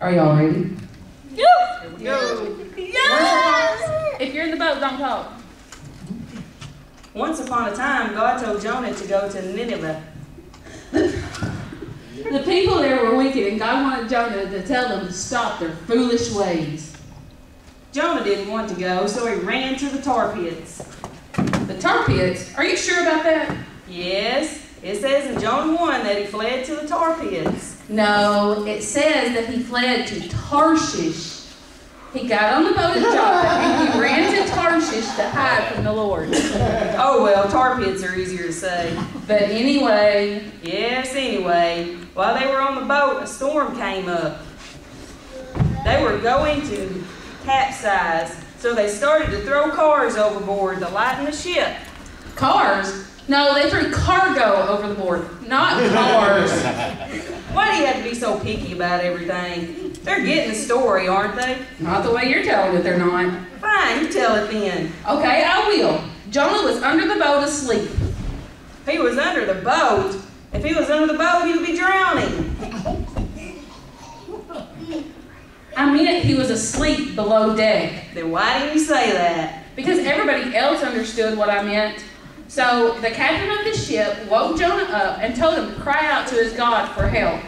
Are y'all ready? Here we go. Yes! If you're in the boat, don't talk. Once upon a time, God told Jonah to go to Nineveh. The people there were wicked, and God wanted Jonah to tell them to stop their foolish ways. Jonah didn't want to go, so he ran to the tar pits. The tar pits? Are you sure about that? Yes, it says in Jonah 1 that he fled to the tar pits. No, it says that he fled to Tarshish. He got on the boat at Joppa and he ran to Tarshish to hide from the Lord. Oh well, tar pits are easier to say. But anyway. Yes, anyway. While they were on the boat, a storm came up. They were going to capsize, so they started to throw cars overboard to lighten the ship. Cars? No, they threw cargo over the board, not cars. Why do you have to be so picky about everything? They're getting the story, aren't they? Not the way you're telling it, they're not. Fine, you tell it then. Okay, I will. Jonah was under the boat asleep. If he was under the boat, he would be drowning. I meant he was asleep below deck. Then why didn't you say that? Because everybody else understood what I meant. So the captain of the ship woke Jonah up and told him to cry out to his God for help.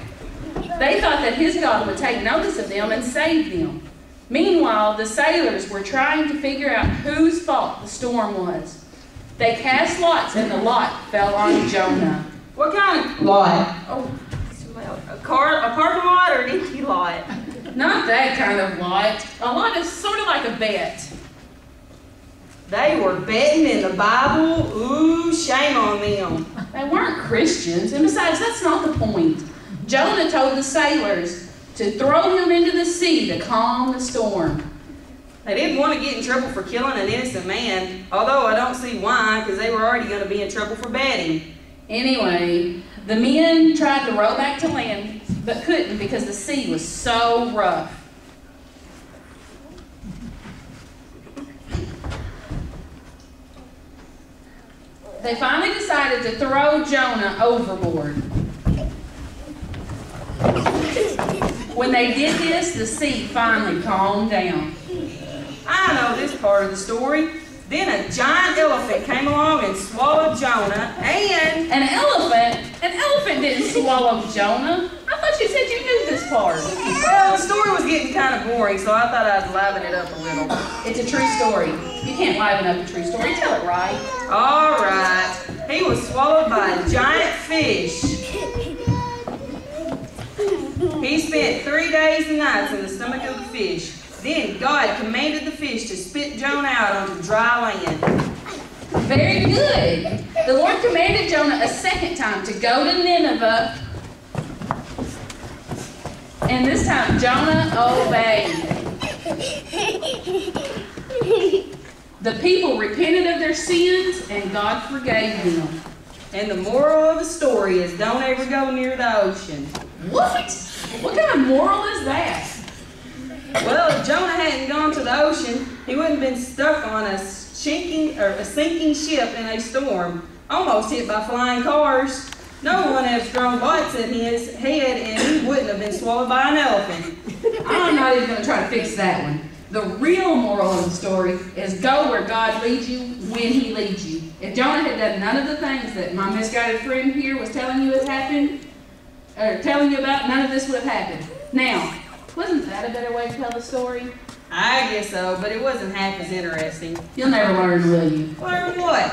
They thought that his God would take notice of them and save them. Meanwhile, the sailors were trying to figure out whose fault the storm was. They cast lots and the lot fell on Jonah. What kind of Lot? Oh, a parking lot or an empty lot? Not that kind of lot. A lot is sort of like a bet. They were betting in the Bible? Ooh, shame on them. They weren't Christians, and besides, that's not the point. Jonah told the sailors to throw him into the sea to calm the storm. They didn't want to get in trouble for killing an innocent man, although I don't see why, because they were already going to be in trouble for betting. Anyway, the men tried to row back to land, but couldn't because the sea was so rough. They finally decided to throw Jonah overboard. When they did this, the sea finally calmed down. I know this part of the story. Then a giant elephant came along and swallowed Jonah, and... An elephant? An elephant didn't swallow Jonah. I thought you said you knew this part. Well, the story was getting kind of boring, so I thought I'd liven it up a little. It's a true story. You can't liven up a true story. Tell it right. All right. He was swallowed by a giant fish. He spent 3 days and nights in the stomach of the fish. Then God commanded the fish to spit Jonah out onto dry land. Very good. The Lord commanded Jonah a second time to go to Nineveh. And this time Jonah obeyed. The people repented of their sins and God forgave them. And the moral of the story is don't ever go near the ocean. What? What kind of moral is that? Well, if Jonah hadn't gone to the ocean, he wouldn't have been stuck on a sinking ship in a storm, almost hit by flying cars. No one would have thrown lots at his head, and he wouldn't have been swallowed by an elephant. I'm not even going to try to fix that one. The real moral of the story is go where God leads you when He leads you. If Jonah had done none of the things that my misguided friend here was telling you has happened, or telling you about, none of this would have happened. Now, wasn't that a better way to tell the story? I guess so, but it wasn't half as interesting. You'll never learn, will you? Learn what?